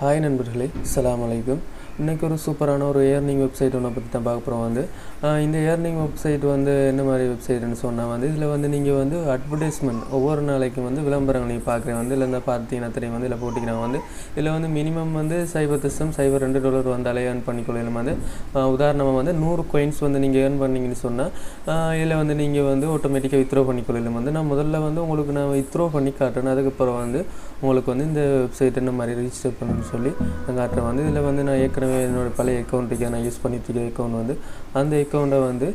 Hi நண்பர்களே, அஸ்ஸலாமு அலைக்கும். இன்றைக்கி ஒரு சூப்பரான ஒரு ஏர்னிங் வெப்சைட் ஒன்றை பற்றி தான் பார்க்க போகிறோம். இந்த ஏர்னிங் வெப்சைட் என்ன மாதிரி வெப்சைட்னு சொன்னால் இதில் நீங்கள் அட்வர்டைஸ்மெண்ட் ஒவ்வொரு நாளைக்கும் விளம்பரங்கள் நீங்கள் பார்க்குறேன் இதில் இருந்தால் பார்த்தீங்கன்னா தெரியும் இதில் போட்டிக்கிறாங்க இதில் மினிமம் $0.02 வந்தாலே ஏர்ன் பண்ணிக்கொள்ளும். உதாரணமாக 100 coins நீங்கள் ஏர்ன் பண்ணிங்கன்னு சொன்னால் இதில் நீங்கள் ஆட்டோமேட்டிக்காக வித்ரோ பண்ணிக்கொள்ளும். நான் முதல்ல உங்களுக்கு நான் வித்ரோ பண்ணி காட்டுறேன். அதுக்கப்புறம் உங்களுக்கு இந்த வெப்சைட் என்ன மாதிரி ரிஜிஸ்டர் பண்ணணும்னு சொல்லி நான் காட்டுறேன். இதில் நான் ஏற்கனவே என்னோடய பழைய அக்கௌண்ட்டுக்கு நான் யூஸ் பண்ணிட்டு அக்கௌண்ட் அந்த அக்கௌண்ட்டை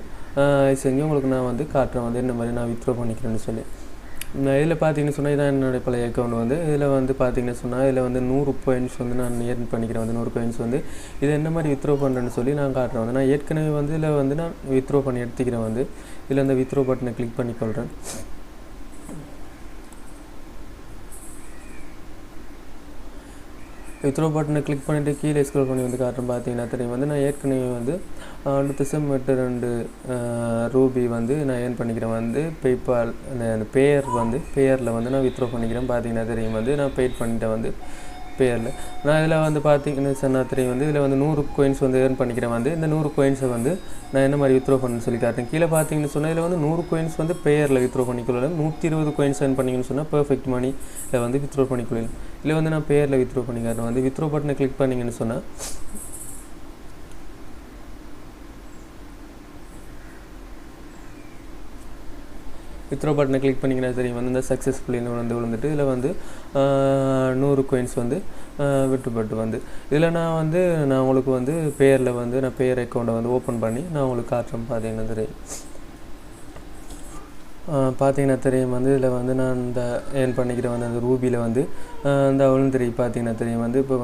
செஞ்சு உங்களுக்கு நான் காட்டுறேன் என்ன மாதிரி நான் வித்ரோ பண்ணிக்கிறேன்னு சொல்லி. இதில் பார்த்தீங்கன்னு சொன்னால் இதான் என்னுடைய பழைய அக்கௌண்ட் இதில் பார்த்தீங்கன்னு சொன்னால் இதில் 100 coins நான் ஏர்ன் பண்ணிக்கிறேன் 100 coins இதை என்ன மாதிரி வித்ரோ பண்ணுறேன்னு சொல்லி நான் காட்டுறேன். நான் ஏற்கனவே இதில் நான் வித்ரோ பண்ணி எடுத்துக்கிறேன் இதில் அந்த வித்ரோ பட்டனை கிளிக் பண்ணிக்கொள்கிறேன். வித்ரோ பட்டனை கிளிக் பண்ணிவிட்டு கீழே ஸ்க்ரோல் பண்ணி காட்டுறேன். பார்த்தீங்கன்னா தெரியும் நான் ஏற்கனவே $2.8 நான் ஏர்ன் பண்ணிக்கிறேன் பேபால் அந்த பேரில் நான் வித்ரோ பண்ணிக்கிறேன். பார்த்தீங்கன்னா தெரியும் நான் பெய்ட் பண்ணிட்டேன் பேரில். நான் இதில் பார்த்தீங்கன்னு சொன்னால் தெரியும் இதில் 100 coins ஏர்ன் பண்ணிக்கிறேன். இந்த 100 coins-ஐ நான் என்ன மாதிரி வித்ரோ பண்ணணும்னு சொல்லி காட்டுறேன். கீழே பார்த்தீங்கன்னு சொன்னால் இதில் 100 coins பேரில் வித்ரோ பண்ணிக்கொள்ளலாம். 120 coins ஏர்ன் பண்ணிங்கன்னு சொன்னால் பெர்ஃபெக்ட் மணியில் வித்ரோ பண்ணிக்கொள்ளலாம். இதில் நான் பேரில் வித்ரோ பண்ணி காட்டுறேன். வித்ரோ பட்டனை கிளிக் பண்ணிங்கன்னு சொன்னால் வித்ரோ பட்டனை கிளிக் பண்ணிங்கன்னா தெரியும் இந்த சக்ஸஸ்ஃபுல்லின்னு விழுந்துட்டு இதில் 100 coins விட்டுப்பட்டு இதில் நான் உங்களுக்கு பேரில் நான் பேர் அக்கௌண்ட்டை ஓப்பன் பண்ணி நான் உங்களுக்கு காட்டுறேன். பார்த்தீங்கன்னா தெரியும் இதில் நான் இந்த ஏர்ன் பண்ணிக்கிறேன் அந்த ரூபியில் இந்த விழுந்துருக்கு. பார்த்தீங்கன்னா தெரியும் இப்போ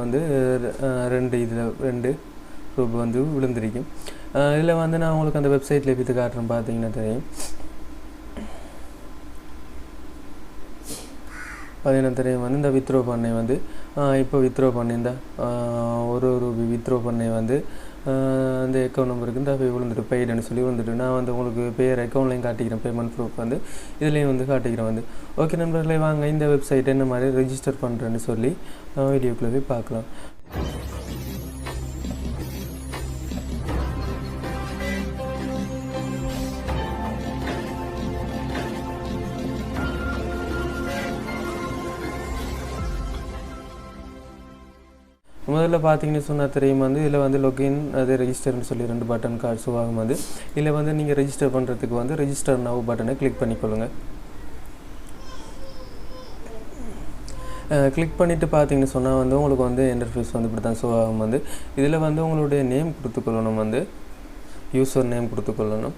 2 ரூபி விழுந்திருக்கும். இதில் நான் உங்களுக்கு அந்த வெப்சைட்டில் போய் காட்டுறேன். பார்த்தீங்கன்னா தெரியும் இந்த வித்ரோ பண்ணை இப்போ வித்ரோ பண்ணியிருந்தா ஒரு ரூபி வித்ரோ பண்ணை அந்த அக்கௌண்ட் நம்பருக்கு இந்த விழுந்துட்டு பெய்டுன்னு சொல்லி நான் உங்களுக்கு பேர் அக்கௌண்ட்லையும் காட்டிக்கிறேன். பேமெண்ட் ப்ரூஃப் இதுலேயும் காட்டிக்கிறேன். ஓகே நண்பர்களே, வாங்க இந்த வெப்சைட் என்ன மாதிரி ரெஜிஸ்டர் பண்ணுறேன்னு சொல்லி வீடியோக்குள்ளே போய் பார்க்கலாம். முதல்ல பார்த்தீங்கன்னு சொன்னால் தெரியும் இதில் லொகின் அது ரெஜிஸ்டர்னு சொல்லி 2 பட்டன் ஷோ ஆகும். இதில் நீங்கள் ரெஜிஸ்டர் பண்ணுறதுக்கு ரெஜிஸ்டர் நவ் பட்டனை கிளிக் பண்ணிக்கொள்ளுங்கள். கிளிக் பண்ணிவிட்டு பார்த்தீங்கன்னு சொன்னால் உங்களுக்கு இன்டர்ஃபேஸ் இப்படி தான் ஷோ ஆகும். இதில் உங்களுடைய நேம் கொடுத்துக்கொள்ளணும் யூசர் நேம் கொடுத்துக்கொள்ளணும்.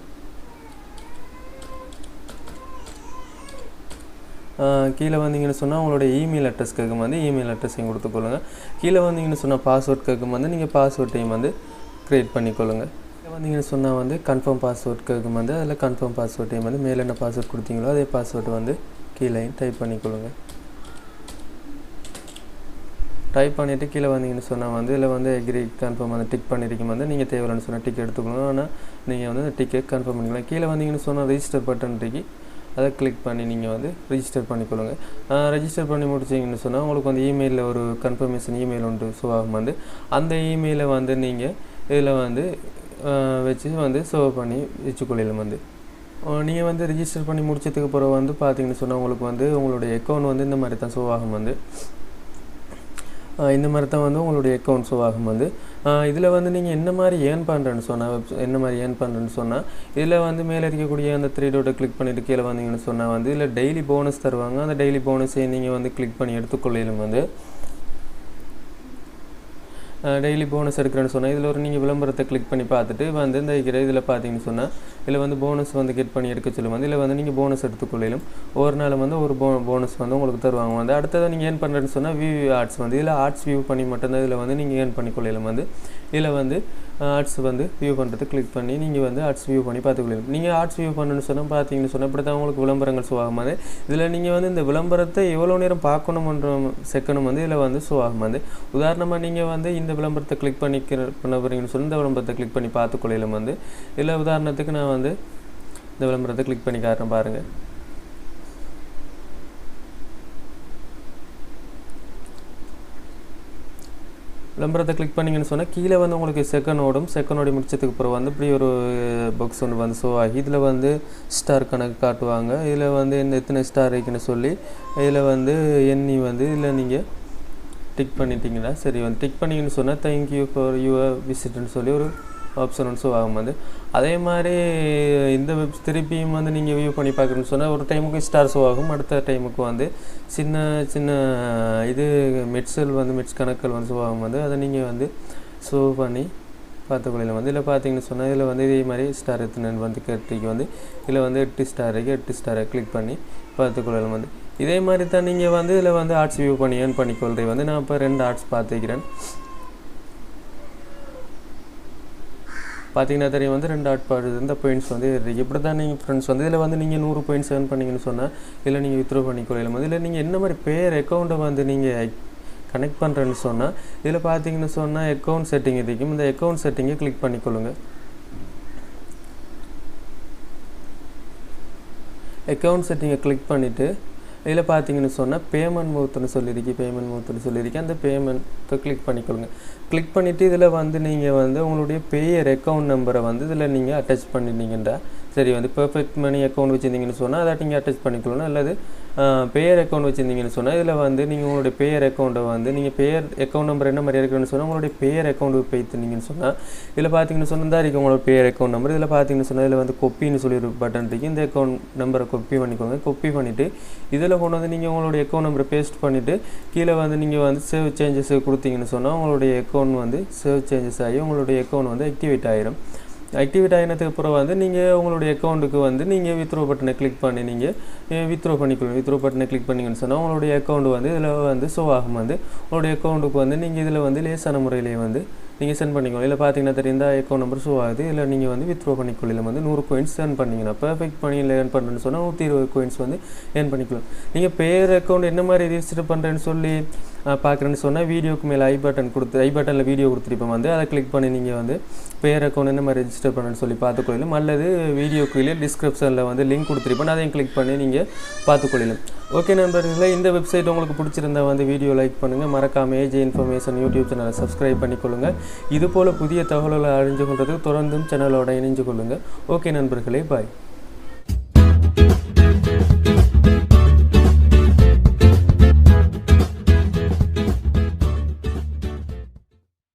கீழே வந்தீங்கன்னு சொன்னால் உங்களுடைய இமெயில் அட்ரஸ் கேட்கும் இமெயில் அட்ரஸையும் கொடுத்துக்கொள்ளுங்கள். கீழே வந்தீங்கன்னு சொன்னால் பாஸ்வேர்ட் கேட்கும் நீங்கள் பாஸ்வேர்ட்டையும் க்ரியேட் பண்ணிக்கொள்ளுங்கள். கீழே வந்தீங்கன்னு சொன்னால் கன்ஃபார்ம் பாஸ்வேர்ட் கேட்கும் அதில் கன்ஃபார்ம் பாஸ்வேர்ட்டையும் மேலே என்ன பாஸ்வேர்ட் கொடுத்தீங்களோ அதே பாஸ்வேர்டு கீழேயும் டைப் பண்ணிக்கொள்ளுங்கள். டைப் பண்ணிவிட்டு கீழே வந்தீங்கன்னு சொன்னால் இதில் எக்ரி கன்ஃபார்ம் டிக் பண்ணியிருக்கும் நீங்கள் தேவையில்லைன்னு சொன்னால் டிக் எடுத்துக்கணும். ஆனால் நீங்கள் டிக்கை கன்ஃபார்ம் பண்ணிக்கலாம். கீழே வந்தீங்கன்னு சொன்னால் ரெஜிஸ்டர் பட்டன் இருக்கு, அதை கிளிக் பண்ணி நீங்கள் ரெஜிஸ்டர் பண்ணிக்கொள்ளுங்கள். ரெஜிஸ்டர் பண்ணி முடிச்சிங்கன்னு சொன்னால் உங்களுக்கு இமெயிலில் ஒரு கன்ஃபர்மேஷன் இமெயில் ஒன்று ஷோ ஆகும். அந்த இமெயிலை நீங்கள் இதில் வச்சு சேவ் பண்ணி வச்சுக்கொள்ளலாம். நீங்கள் ரெஜிஸ்டர் பண்ணி முடிச்சதுக்கு பிறகு பார்த்தீங்கன்னு சொன்னால் உங்களுக்கு உங்களுடைய அக்கௌண்ட் இந்த மாதிரி தான் ஷோ ஆகும். இந்த மாதிரி தான் உங்களுடைய அக்கௌண்ட் ஷோ ஆகும். இதில் நீங்கள் என்ன மாதிரி ஏர்ன் பண்ணுறேன்னு சொன்னால் இதில் மேலே இருக்கக்கூடிய அந்த 3 டாட்டை கிளிக் பண்ணிவிட்டு கீழே வந்தீங்கன்னு சொன்னால் இதில் டெய்லி போனஸ் தருவாங்க. அந்த டெய்லி போனஸை நீங்கள் கிளிக் பண்ணி எடுத்துக்கொள்ளலும். டெய்லி போனஸ் எடுக்கிறேன்னு சொன்னால் இதில் நீங்கள் விளம்பரத்தை கிளிக் பண்ணி பார்த்துட்டு இந்த இதில் பார்த்தீங்கன்னு சொன்னால் இதில் போனஸ் கெட் பண்ணி எடுக்க சொல்லும். இதில் நீங்கள் போனஸ் எடுத்துக்கொள்ளும். ஒவ்வொரு நாளும் ஒரு போனஸ் உங்களுக்கு தருவாங்க. அடுத்ததை நீங்கள் ஏர்ன் பண்ணுறேன்னு சொன்னால் வியூ ஆர்ட்ஸ் இதில் ஆர்ட்ஸ் வியூ பண்ணி மட்டும்தான் இதில் நீங்கள் ஏர்ன் பண்ணிக்கொள்ளும். இதில் ஆர்ட்ஸ் வியூ பண்ணுறது கிளிக் பண்ணி நீங்கள் ஆர்ட்ஸ் வியூ பண்ணி பார்த்துக்கொள்ளும். நீங்கள் ஆர்ட்ஸ் வியூ பண்ணணும்னு சொன்னால் பார்த்தீங்கன்னு சொன்னால் இப்படி தான் உங்களுக்கு விளம்பரங்கள் ஷோ ஆகும். இதில் நீங்கள் இந்த விளம்பரத்தை எவ்வளோ நேரம் பார்க்கணுன்ற செகண்டும் இதில் ஷோ ஆகும். உதாரணமாக நீங்கள் இந்த விளம்பரத்தை கிளிக் பண்ண போகிறீங்கன்னு சொல்லி இந்த விளம்பரத்தை கிளிக் பண்ணி பார்த்துக்கொள்ளும். இதில் உதாரணத்துக்கு நான் இந்த விளம்பரத்தை கிளிக் பண்ணி காட்டுறேன். பாருங்கள், விளம்பரத்தை கிளிக் பண்ணிங்கன்னு சொன்னால் கீழே வந்து உங்களுக்கு செகண்ட் ஓடி முடிச்சதுக்கு அப்புறம் வந்து இப்படி ஒரு பாக்ஸ் ஒன்று வந்து ஷோ ஆகி இதில் வந்து ஸ்டார் கணக்கு காட்டுவாங்க. இதில் வந்து எத்தனை ஸ்டார் இருக்குன்னு சொல்லி இதில் வந்து எண்ணி வந்து இதில் நீங்கள் டிக் பண்ணிட்டீங்கன்னா சரி வந்து டிக் பண்ணிங்கன்னு சொன்னால் தேங்க்யூ ஃபார் யுவர் விசிட்னு சொல்லி ஒரு ஆப்ஷன் ஒன்று ஷோ ஆகும் வந்து. அதே மாதிரி இந்த திருப்பியும் வந்து நீங்கள் வியூ பண்ணி பார்க்குறேன்னு சொன்னால் ஒரு டைமுக்கு ஸ்டார் ஷோ ஆகும், அடுத்த டைமுக்கு வந்து சின்ன சின்ன இது மெட்ஸ் கணக்கள் வந்து ஷோ ஆகும் வந்து. அதை நீங்கள் வந்து ஷோ பண்ணி பார்த்துக்கொள்ள வந்து. இதில் பார்த்தீங்கன்னு சொன்னால் இதில் வந்து இதே மாதிரி ஸ்டார் எத்தனைன்னு வந்து கேட்டிக்கு வந்து இதில் வந்து 8 ஸ்டார் இருக்குது, 8 ஸ்டாரை கிளிக் பண்ணி பார்த்துக்கொள்ளலாம் வந்து. இதே மாதிரி தான் நீங்கள் வந்து இதில் வந்து ஆர்ட்ஸ் வியூ பண்ணி ஏர்ன் பண்ணிக்கொள்றீங்க வந்து. நான் இப்போ 2 ஆர்ட்ஸ் பார்த்துக்கிறேன். பார்த்தீங்கன்னா தெரியும் வந்து 2 ஆட் பாடு இந்த பாயிண்ட்ஸ் வந்து இருக்குது. இப்படி தான் நீங்கள் ஃப்ரெண்ட்ஸ் வந்து இதில் வந்து நீங்கள் 100 பாயிண்ட்ஸ் ஏர்ன் பண்ணிங்கன்னு சொன்னால் இதில் நீங்கள் வித்ட்ரா பண்ணிக்கொள்ளலாம் வந்து. இதில் நீங்கள் என்ன மாதிரி அக்கௌண்ட்டை வந்து நீங்கள் கனெக்ட் பண்ணுறேன்னு சொன்னால் இதில் பார்த்தீங்கன்னு சொன்னால் அக்கௌண்ட் செட்டிங் இருக்கும். இந்த அக்கௌண்ட் செட்டிங்கை கிளிக் பண்ணிக்கொள்ளுங்கள். அக்கௌண்ட் செட்டிங்கை கிளிக் பண்ணிவிட்டு இதில் பார்த்தீங்கன்னு சொன்னால் பேமெண்ட் மோத்துன்னு சொல்லியிருக்கேன். அந்த பேமெண்ட்டை கிளிக் பண்ணிக்கொள்ளுங்க. கிளிக் பண்ணிவிட்டு இதில் வந்து நீங்கள் வந்து உங்களுடைய பேயர் அக்கௌண்ட் நம்பரை வந்து இதில் நீங்கள் அட்டாச் பண்ணிட்டீங்கன்றா சரி வந்து பெர்ஃபெக்ட் மணி அக்கௌண்ட் வச்சுருந்தீங்கன்னு சொன்னால் அதை நீங்கள் அட்டாச் பண்ணிக்கொள்ளணும். அல்லது பேயர் அக்கௌண்ட் வச்சுருந்தீங்கன்னு சொன்னால் இதில் வந்து நீங்கள் உங்களுடைய பேயர் அக்கௌண்ட்டை வந்து நீங்கள் பேயர் அக்கௌண்ட் நம்பர் என்ன மாதிரி இருக்குன்னு சொன்னால் உங்களுடைய பேயர் அக்கௌண்ட் போய்த்துனீங்கன்னு சொன்னால் இதில் பார்த்தீங்கன்னு சொன்னால் தான் இருக்குது உங்களோட பேயர் அக்கௌண்ட் நம்பர். இதில் பார்த்தீங்கன்னு சொன்னால் இதில் வந்து கொப்பின்னு சொல்லி ஒரு பட்டன் இருக்குது. இந்த அக்கௌண்ட் நம்பரை கொப்பி பண்ணிக்கோங்க. கொப்பி பண்ணிவிட்டு இதில் கொண்டு வந்து நீங்கள் உங்களுடைய அக்கௌண்ட் நம்பரை பேஸ்ட் பண்ணிவிட்டு கீழே வந்து நீங்கள் வந்து சேவ் சேஞ்சஸ் கொடுத்தீங்கன்னு சொன்னால் உங்களுடைய அக்கௌண்ட் வந்து சேவ் சேஞ்சஸ் ஆகி உங்களுடைய அக்கௌண்ட் வந்து ஆக்டிவேட் ஆகிடும். ஆக்டிவேட் ஆகினதுக்கு அப்புறம் வந்து நீங்கள் உங்களுடைய அக்கௌண்ட்டுக்கு வந்து நீங்கள் வித்ட்ரா பட்டனை கிளிக் பண்ணி நீங்கள் வித்ட்ரா பண்ணிக்கொள்ளுங்க. வித்ட்ரா பட்டனை கிளிக் பண்ணிங்கன்னு சொன்னால் உங்களுடைய அக்கௌண்ட் வந்து இதில் வந்து ஷோ ஆகும் வந்து. உங்களுடைய அக்கௌண்ட்டுக்கு வந்து நீங்கள் இதில் வந்து லேசான முறையிலேயே வந்து நீங்கள் சென்ட் பண்ணிக்கணும். இதில் பார்த்தீங்கன்னா தெரியும் இந்த அக்கௌண்ட் நம்பர் ஷோ ஆகுது. இதில் நீங்கள் வந்து வித்ட்ரா பண்ணிக்கொள்ளலாம் வந்து 100 பாயிண்ட்ஸ் ஏர்ன் பண்ணிங்கன்னா பெர்ஃபெக்ட் பண்ணியில் ஏர்ன் பண்ணுறேன்னு சொன்னால் 120 பாயிண்ட்ஸ் வந்து ஏர்ன் பண்ணிக்கலாம். நீங்கள் பேர் அக்கௌண்ட் என்ன மாதிரி ரிஜிஸ்டர் பண்ணுறேன்னு சொல்லி பார்க்குறேன்னு சொன்னால் வீடியோக்கு மேலே ஐ பட்டனில் வீடியோ கொடுத்துருப்போம் வந்து. அதை கிளிக் பண்ணி நீங்கள் வந்து பேர் அக்கௌண்ட் என்ன மாதிரி ரெஜிஸ்டர் பண்ணுறேன்னு சொல்லி பார்த்துக்கொள்ளலாம். அல்லது வீடியோக்குள்ளே டிஸ்கிரிப்ஷனில் வந்து லிங்க் கொடுத்துருப்போம், அதையும் கிளிக் பண்ணி நீங்கள் பார்த்துக்கொள்ளலாம். ஓகே நண்பர்களே, இந்த வெப்சைட் உங்களுக்கு பிடிச்சிருந்தா வந்து வீடியோ லைக் பண்ணுங்கள். மறக்காமல் ஏஜே இன்ஃபர்மேஷன் யூடியூப் சேனலை சப்ஸ்கிரைப் பண்ணிக்கொள்ளுங்கள். இதுபோல் புதிய தகவல்களை அறிஞ்சு கொள்றதுக்கு தொடர்ந்தும் சேனலோட இணைஞ்சு கொள்ளுங்கள். ஓகே நண்பர்களே, பாய்.